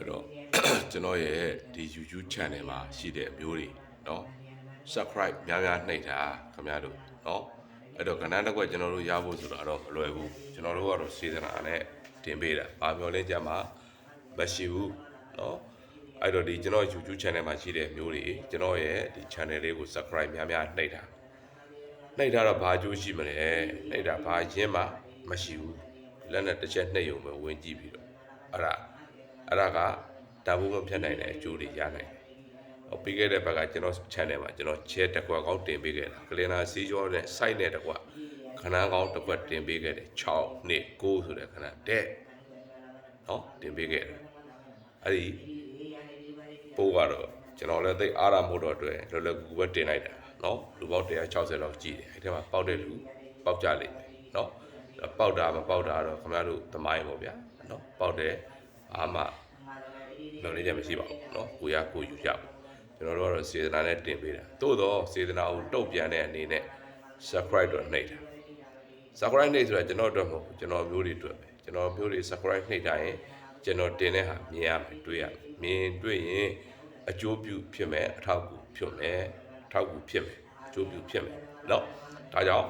အဲ့တော့ကျွန်တော်ရဲ့ဒီ YouTube channel မှာရှိတဲ့အမျိုးတွေเนาะ subscribe များများနှိပ်တာခင်ဗျားတို့เนาะအဲ့တော့ကဏ္ဍတစ်ခွက်ကျွန်တော်တို့ရဖို့ဆိုတော့မလွယ်ဘူးကျွန်တော်တို့ကတော့စေတနာနဲ့တင်ပေးတာဘာပြောလဲကြမှာမရှိဘူးเนาะအဲ့တော့ဒီကျွန်တော် YouTube channel မှာရှိတဲ့မျိုးတွေကျွန်တော်ရဲ့ဒီ channel လေးကို subscribe များများနှိပ်တာတော့ဘာအကျိုးရှိမလဲနှိပ်တာဘာရင်းမှမရှိဘူးလက်နဲ့တစ်ချက်နှိပ်ရုံပဲဝင်ကြည့်ပြီးတော့အဲ့ဒါကတာဘူးမဖြတ်နိုင်တဲ့အကျိုးတွေရနိုင်တယ်ပြီးခဲ့တဲ့ဘက်ကကျွန်တော် channel မှာကျွန်တော် share တစ်ခွက်ကောင်းတင်ပေးခဲ့တာကလင်နာစီကျော်နဲ့ site နဲ့တစ်ခွက်ခဏကောင်းတစ်ခွက်တင်ပေးခဲ့တယ်6နှစ်9ဆိုတဲ့ခဏတဲ့နော်တင်ပေးခဲ့တယ်အဲ့ဒီပိုးကတော့ကျွန်တော်လည်းသိအားရမို့တော့အတွက်လောလောကူပဲတင်လိုက်တာနော်လူပေါင်း160လောက်ကြည့်တယ်အဲ့ထဲမှာပေါက်တဲ့လူပေါက်ကြလိမ့်မယ်နော်ပေါက်တာမပေါက်တာတော့ခင်ဗျားတို့သမိုင်းပေါ့ဗျာနော်ပေါက်တဲ့အားမလုံးလေးချက်မရှိပါဘူးเนาะကိုရကိုယူရကျွန်တော်တို့ကတော့စေတနာနဲ့တင်ပေးတာသို့တော့စေတနာကိုတုတ်ပြန်တဲ့အနေနဲ့ subscribe တော့နှိပ်တာ subscribe နှိပ်ဆိုတာကျွန်တော်တို့မဟုတ်ဘူးကျွန်တော်မျိုးတွေတွေ့ပဲကျွန်တော်မျိုးတွေ subscribe နှိပ်တိုင်းကျွန်တော်တင်တဲ့ဟာမြင်ရမယ်တွေ့ရမယ်မြင်တွေ့ရင်အကျိုးပြုဖြစ်မယ်အထောက်အကူဖြစ်မယ်အထောက်အကူဖြစ်မယ်အကျိုးပြုဖြစ်မယ်เนาะဒါကြောင့်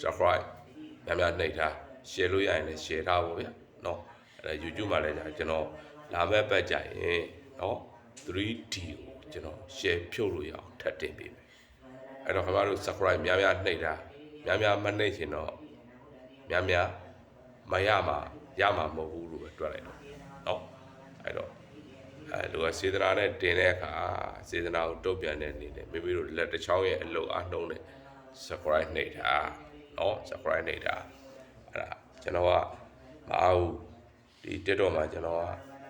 subscribe များများနှိပ်တာ share လို့ရရင်လည်း share ထားပါဗျာเนาะအဲ့ YouTube မှာလည်းကျွန်တော်လာမဲ့ပတ်ကြရင်เนาะ 3D ကိုကျွန်တော် share ဖြုတ်လို့ရအောင်ထပ်တင်ပေးမယ်အဲ့တော့ခင်ဗျားတို့ subscribe များများနှိပ်တာများများမနှိပ်ရင်တော့များများမရမှာမဟုတ်ဘူးလို့ပဲတွက်လိုက်တော့เนาะအဲ့တော့လူကစေတနာနဲ့တင်တဲ့အခါစေတနာကိုတုတ်ပြန်တဲ့အနေနဲ့မိမိတို့လက်တစ်ချောင်းရဲ့အလုပ်အားနှုံးနဲ့ subscribe နှိပ်တာเนาะ subscribe နှိပ်တာအဲ့ဒါကျွန်တော်ကမအားဘူးဒီ TikTok မှာကျွန်တော်က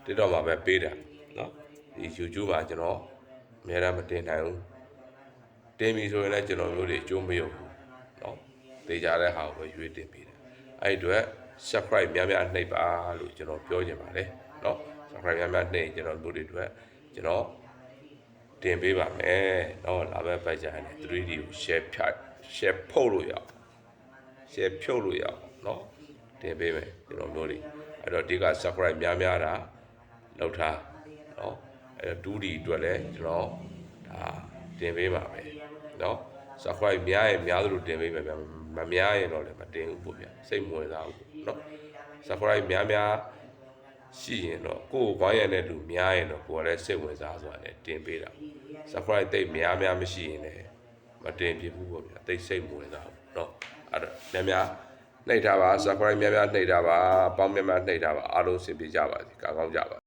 TikTok မှာပဲပေးတာเนาะဒီ YouTube မှာကျွန်တော်အများအားမတင်နိုင်ဘူးတင်ပြီဆိုရင်လည်းကျွန်တော်မျိုးတွေအကျိုးမရုံဘူးเนาะသိကြတဲ့ဟာကိုပဲရွေးတင်ပေးတယ်အဲ့ဒီအတွက် subscribe များများနှိပ်ပါလို့ကျွန်တော်ပြောချင်ပါတယ်เนาะ subscribe များများနှိပ်ကျွန်တော်မျိုးတွေအတွက်ကျွန်တော်တင်ပေးပါမယ်เนาะလာပဲပတ်ကြရင် 3D ကို share ဖုတ်လို့ရအောင် share ဖြုတ်လို့ရအောင်เนาะတင်ပေးမယ်ကျွန်တော်မျိုးတွေအဲ့တော့ဒီက subscribe များများတာလောက်ထားเนาะအဲ့တော့ 2D အတွက်လည်းကျွန်တော်ဒါတင်ပေးပါမယ်เนาะ subscribe များရင်များသလိုတင်ပေးမယ်ဗျာမများရင်တော့လည်းမတင်ဘူးပေါ့ဗျာစိတ်မဝင်စားဘူးเนาะ subscribe များရှိရင်တော့ကိုယ်ကိုဝိုင်းရတဲ့လူများရင်တော့ကိုယ်လည်းစိတ်ဝင်စားဆိုတာနဲ့တင်ပေးတာ subscribe တိတ်များမရှိရင်လည်းမတင်ပြဘူးပေါ့ဗျာတိတ်စိတ်မဝင်စားဘူးเนาะအဲ့တော့များနှိပ်ထားပါ subscribe များနှိပ်ထားပါပေါင်းများနှိပ်ထားပါအားလုံးအဆင်ပြေကြပါစေကောင်းကြပါ